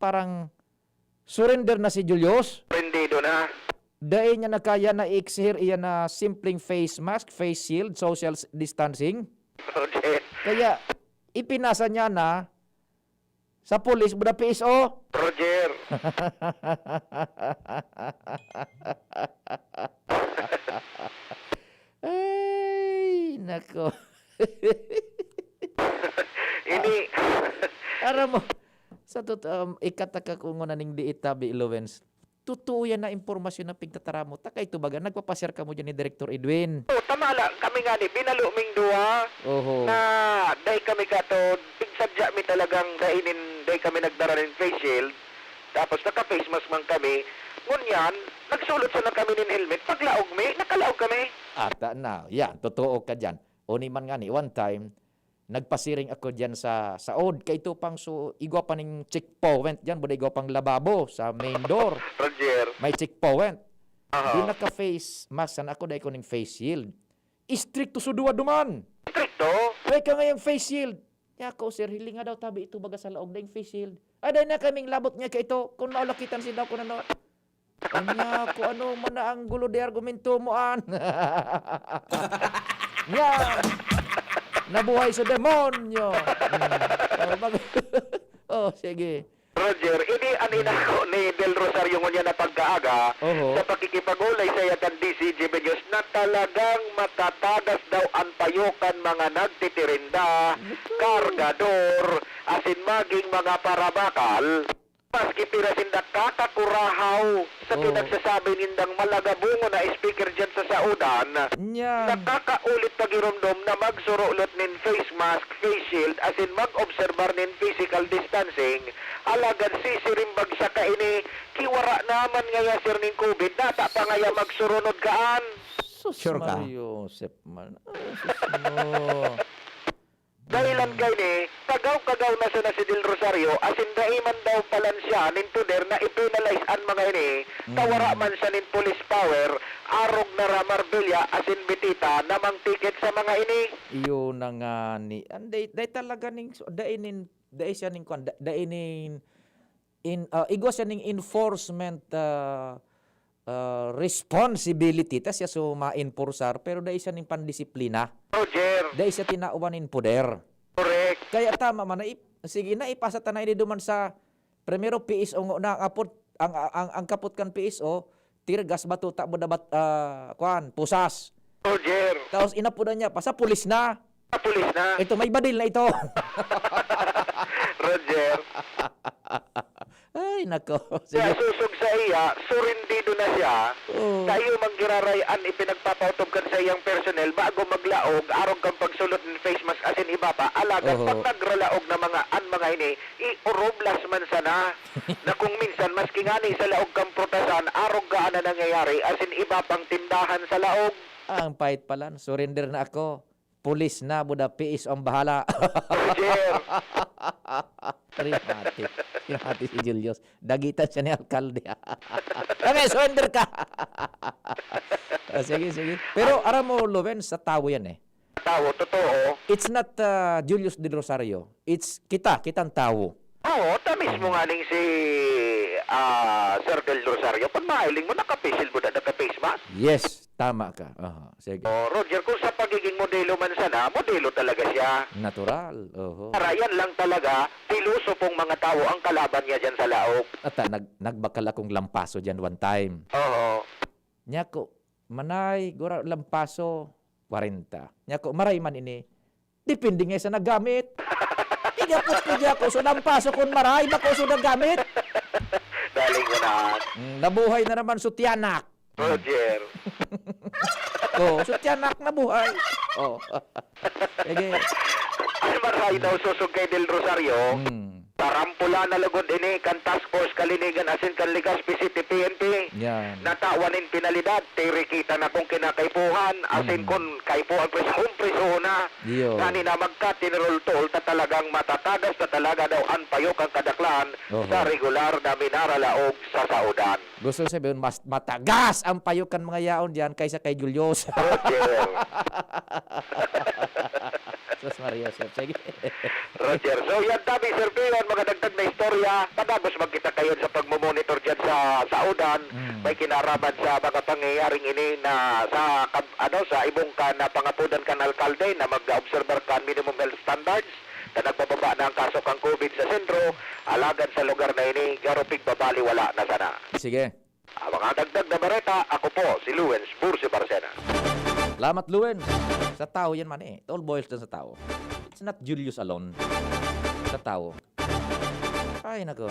Parang surrender na si Julius? Prendido na. Dahil niya nakaya na i-exer iyan na simpleng face mask, face shield, social distancing. Roger. Kaya ipinasa niya na sa pulis buda PSO. Roger. Ay, nako. Ini aram mo sa ikataka ko nga ning di itabi Luwens. Totoo yan na impormasyon na pigtatara mo. Taka ito baga, nagpapashare ka mo dyan ni Director Edwin. Tamala, kami nga ni, binaluming duha, na day kami kato, pigsadya mi talagang day kami nagdara ng face shield, tapos naka-face mask man kami, ngunyan, nagsulot sa na kami ng helmet, paglaog mi, nakalaog kami. Ata na, yan, totoo ka dyan. O ni man nga ni, one time, nagpasiring ako dyan sa saod. Kay ito pang igwa pa ning checkpoint dyan. Buda igwa pang lababo sa main door. Roger. May checkpoint. Di naka-face mask. Sana ako dahil ko ning face shield. Istrikto suduwa duman. Istrikto? Ay ka ngayong face shield. Ya ko, sir, hiling nga daw tabi ito baga sa laog na yung face shield. Ay, dahil na kaming labot niya kay ito. Kung naulakitan si daw ko na kanya ko ano man na ang gulo de argumento mo an. Yan. Nabuhay sa demonyo. Oh, sige. Roger, ini ang inako ni Del Rosario ngunya na pagkaaga Oho. sa pakikipagulay sa yakan DCGB News na talagang makatagas daw ang payukan mga nagtitirinda, kargador, asin maging mga parabakal. Maski pirasin na kakakurahaw sa pinagsasabi nindang malagabungo na speaker dyan sa Saudan, nakakaulit pagirumdom na magsurulot nin face mask, face shield, asin mag-observar nin physical distancing, alagad sisirimbag sa kaini, kiwara naman ngaya sir nin COVID, nata pa ngaya magsurunod kaan. Sure ka? Joseph man. Sus, Dahilan kay ni, kagaw-kagaw na siya na si Del Rosario, asin daiman daw palan siya nin poder na i-penalize ang mga ini, tawara man siya nin police power, arog na ramarbelya, asin bitita, namang ticket sa mga ini. Iyo na nga ni, day talaga ning, day siya ning, igwa siya ning enforcement responsibility, tas siya ma-enforcer, pero day siya ning pandisiplina. Roger. Day siya tinauwanin poder. Correct. Kaya tama man, sige na, ipasa ta na ini duman sa primero PSO na ang kaput kan PSO, tirgas bato ta mo dapat pusas. Roger. Tapos inapudan niya pa sa pulis na. Pulis na. Ito may badil na ito. Roger. Ay nako. Kaya susog sa iya, surindido na siya. Kayo manggirarayan ipinagpapautog sa iyang personnel bago maglaog, arog kang pagsulot ng face mask asin iba pa. Alaga, pag nagralaog na mga ini, iuroblas man sana. Na kung minsan, maski nga ni sa laog kang prutasan, arog ka na nangyayari asin iba pang tindahan sa laog. Ang pait pala, surrender na ako. Pulis na, buda PSO ang bahala. Roger. Rimati si Julius. Dagitan siya ni alkalde. Okay, surrender ka. Sige. Pero aram mo, Loven, sa tao yan eh. Tao, totoo. It's not Julius Del Rosario. It's kitang tao. Oo, tamis mo nga ning si Sir Del Rosario. Pag mahiling mo, nakapisil mo na naka-face mask. Yes, tama ka. Sige. Roger, kung sa pagiging modelo man sana, modelo talaga siya. Natural. Para yan lang talaga, piluso pong mga tao ang kalaban niya dyan sa laog. At nagbakal akong lampaso dyan one time. Oo. Nyako, manay, gura lampaso, 40. Nyako, maray man ini. Depende nga sa nagamit. Igapos ko dyan ko, so lampaso kung maray, bako so nagamit. Daling ko na. Nabuhay na naman so tiyanak. Roger. Tiyanak nabuhay. Sige. Ay maray daw susog kay Del Rosario. Parampula na lagod ini kan task force kalinigan asin kan Legazpi City PNP. Yan. Natawanin penalidad, tirikita na kung kinakaipuhan, asin kun kaipuhan preso na. Ngani na magka-tinrol toll ta talagang matatagas na talaga daw ang payok ang kadaklan sa regular na minaralaog sa Saudan. Gusto sabihin, mas matagas ang payukan mga yaon diyan kaysa kay Julius. Roger. Sus Maria, sige. Roger. So yan tabi, Sir Pion, mga dagdag na istorya. Padagos magkita kayo sa pagmumonitor dyan sa Saudan. May kinaraman sa mga pangyayaring ini na sa ibong ka na pangapudan kan alkalde na mag-observer kan minimum health standards na nagbababa na ang kaso kang COVID sa sentro. Alagad sa lugar na ini, garupig babali wala na sana. Sige. Mga dagdag na bareta, ako po si Luens Bursi Barcena. Salamat, Luen. Sa tao yan man eh. It all boils down sa tao. It's not Julius alone. Sa tao. Ay, nako.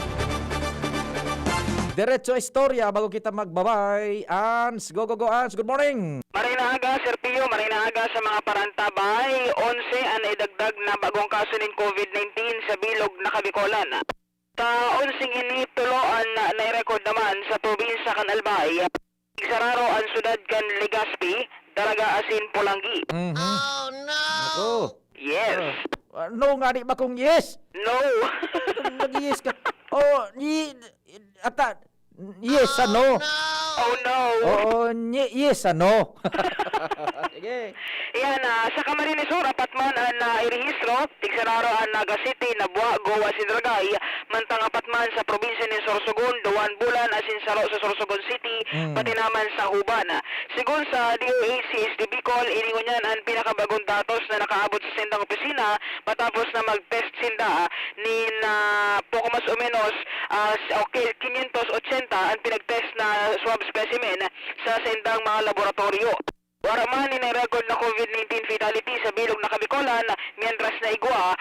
Diretso istorya bago kita magbabay. Ans, go, Ans. Good morning. Maray na aga, Sir Pio. Maray na aga sa mga parantabay. 11 ang idagdag na bagong kaso ng COVID-19 sa bilog na Kabikolan. Sa 11 ini, tuloan na nai-record naman sa probinsya kan Albay. Sararo ang sudad kan Legazpi, Dalaga asin Pulangi. Oh, no! Ako. Yes. No nga di ba kung yes? No. Nag-yes ka. Yes, ano? Oh, no. Yes, ano? Sige. Yan, sa Camarines Sur, apat man ang irehistro, tigsararo ang Naga City, Nabua, Goa, Sidragay, mantang apat man sa probinsya ni Sorsogon, Duwan, Bulan, asin saro sa Sorsogon City, pati naman sa Huban. Sigun sa DOAC Bicol, iningon yan ang pinakabagong datos na nakaabot sa sindang opisina matapos na mag-test sinda ni na poco mas o menos 580 ang pinag-test na swab specimen sa sindang mga laboratorio. Wala man record na COVID-19 fatality sa bilog na Kabikolan, mientras na igwa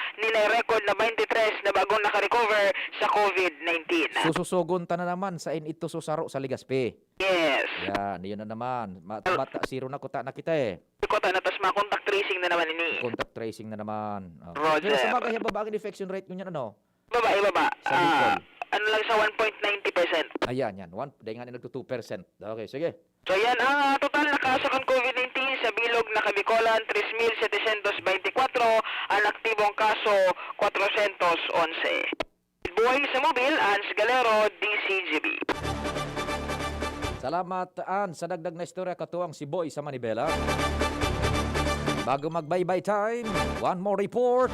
record na 23 na bagong nakarecover sa COVID-19. Sususugon ta na naman sa ito susaro sa Legazpi. Yes. Yan, yun na naman. Mata zero na kuta na kita eh. Kota na, tas contact tracing na naman ini. Contact tracing na naman. Roger. Pero sa mga babang infection rate nyo yan, ano? Baba. Sa Bicol. Ano lang sa 1.90%. Ayan, yan. Dahil nga nagto 2%. Okay, sige. So yan ang total na kaso ng COVID-19 sa bilog na Kabikolan, 3,724. Ang aktibong kaso, 411. Buhay sa mobil, Ans Galero, DCGB. Salamat, Ann, sa dagdag na istorya katuwang si Boy sa Manibela. Bago mag-bye-bye time, one more report.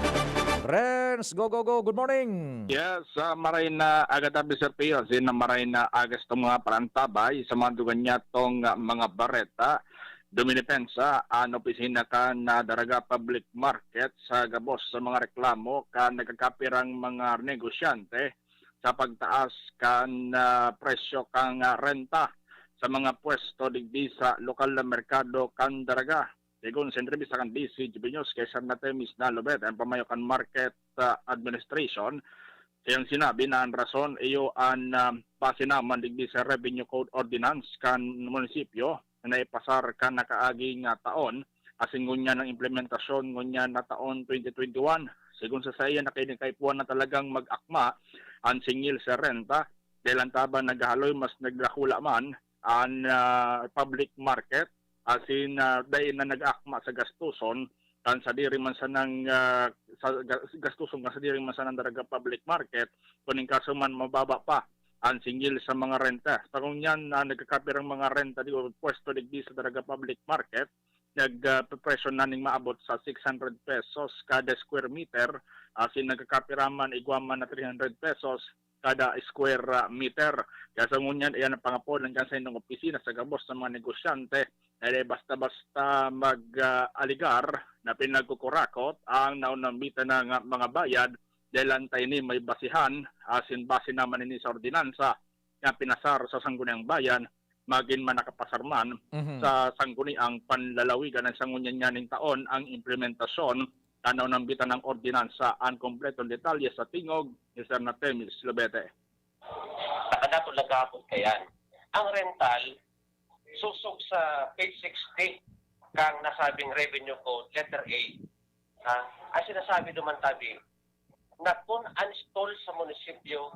Renz, go. Good morning. Yes, maray na agad Sir Pio. Maray na agas itong mga parantabay sa mga dugan niya itong mga bareta. Duminipensa, opisina ka na daraga public market sa gabos sa mga reklamo ka nagkakapirang mga negosyante sa pagtaas kan presyo kang renta sa mga pwesto digdi sa lokal na merkado kan daraga. Sigun sa entrevista kan DCGB News kay Sir Natemis Nalobet ang pamayo kan Market Administration, siyang sinabi na ang rason iyo ang base naman digdi sa Revenue Code Ordinance kan munisipyo na ipasar kan nakaaging taon asing ngunya ng implementasyon ngunya na taon 2021. Sigun sa saya nakaipuan na talagang mag-akma ang singil sa renta dahil ang taba naghaloy mas nagdakula man ang public market asin dahil na nag-akma sa gastuson kan sa diri man sa nang sa gastuson kan sa diri man sa nang daraga public market kuning kaso man mababa pa ang singil sa mga renta. Pagong yan nagkakapirang mga renta di pwesto digdi sa daraga public market nagpresyo na ning maabot sa 600 pesos kada square meter asin nagkakapiraman igwaman na 300 pesos kada square meter. Kaya sa ngunyan, iyan ang pangaponan kan sa inyong opisina sa gabos ng mga negosyante basta-basta mag-aligar na pinagkukurakot ang naunambitan ng mga bayad dahil antay ni may basihan asin base naman ini sa ordinansa na pinasar sa sangguniang bayan magin man nakapasarman sa sangguniang panlalawigan ng sangunyan nyaning taon ang implementasyon tanaw ng bitan ng ordinansa ang kompletong detalye sa tingog ni Sir Natemis Lobete. Nakadato lagapon kayan. Ang rental, susog sa page 60 kang nasabing revenue code, letter A, ang sinasabi naman tabi, na kung uninstall sa munisipyo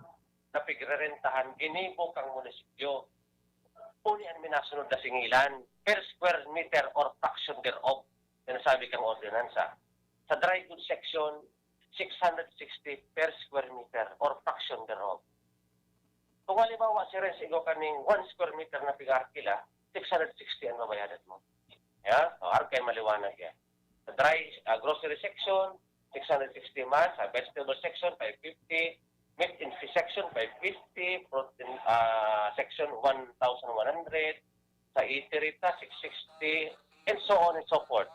na pigrerentahan, ginibok ang munisipyo, uli ang minasunod na singilan per square meter or fraction thereof, sinasabi kang ordinansa. Sa dry goods section, 660 per square meter or fraction thereof. Kung halimbawa si Renz igo kaning 1 square meter na pigarkila, 660 ang mabayadan mo. Yeah? O, arkay maliwanag yan. Sa dry grocery section, 660 man. Sa vegetable section, 550. Meat and fish section, 550. Protein section, 1,100. Sa itirita, 660. And so on and so forth.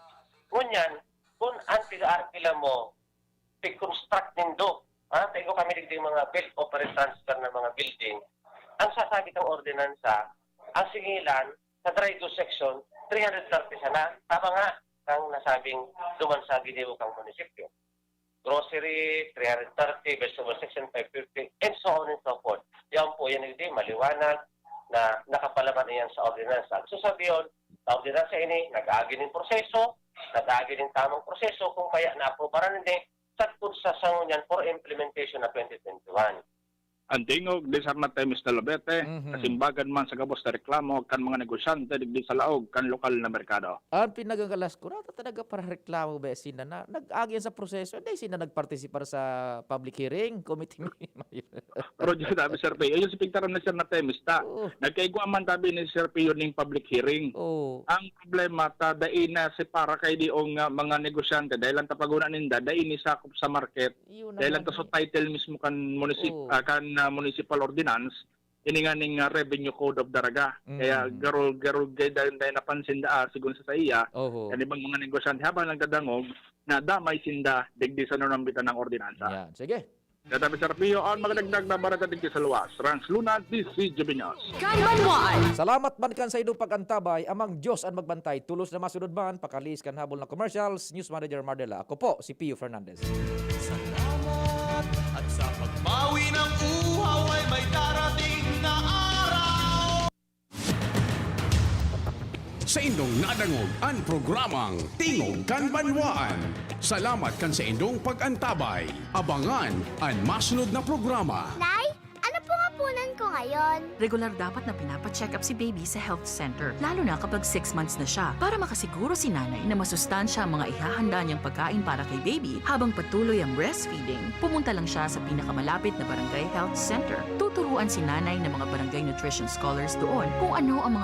Ngunyan, kung ang piga-arkila mo, pig-construct nindo, tayo kami digdi mga build, operate, transfer ng mga building, ang sasabi ng ordinansa, ang singilan sa dry goods section, 330 sana, tama nga kang nasabing duman sa ginibo kang munisipyo. Grocery, 330, vegetable section, 550, and so on and so forth. Yan po, yan hindi, maliwanag na nakapalaman iyan sa ordinansa. So sabi yun, sa ordinansa ini, nag-aagi ng proseso, nag-aagi ng tamang proseso kung kaya na-aprobaran hindi sa sangunyan for implementation na 2021. Ang tingog di Sir Natemis Lobete, kasimbagan man sa gabos na reklamo kan mga negosyante digdi sa laog kan lokal na merkado. Ang pinagagalas ko na talaga para reklamo ba sina na nag-agi sa proseso, hindi sina nagpartisipar sa public hearing, committee. Pero dyan tabi Sir Pio, yung sipigtaran na Sir Natemis ta, nagkaigwa man tabi ni Sir Pio ning public hearing. Ang problema ta, dahil na si para kay diong mga negosyante, dahil ang tapagunan ninda, dahil ni sakop sa market, dahil ang sa title mismo kan municipal ordinance, ininganing revenue code of Daraga. Kaya garol dahil napansin sigun sa iya, yan ibang mga negosyante habang nagdadangog na damay sinda digdi sa nanambitan ng ordinansa. Yan, sige. Katabi sa Rapio, ang magdagdag na barata digdi sa luwas. Rans Luna, DCGB News. Salamat man kan sa idong pagantabay, amang Diyos ang magbantay, tulos na masunod man, pakalis kan habol na commercials, News Manager Mardela. Ako po, si Pio Fernandez. Salamat at sa pagbawi ng uhaw ay may darating na araw. Sa indong nadangog ang programang Tingog kan Banwaan. Salamat kan sa indong pag-antabay. Abangan ang masunod na programa. Nay, ano po nga punan ko ngayon? Regular dapat na pinapacheck up si baby sa health center, lalo na kapag 6 months na siya, para makasiguro si nanay na masustansya ang mga ihahanda niyang pagkain para kay baby habang patuloy ang breastfeeding. Pumunta lang siya sa pinakamalapit na barangay health center. Tuturuan si nanay ng mga barangay nutrition scholars doon kung ano ang mga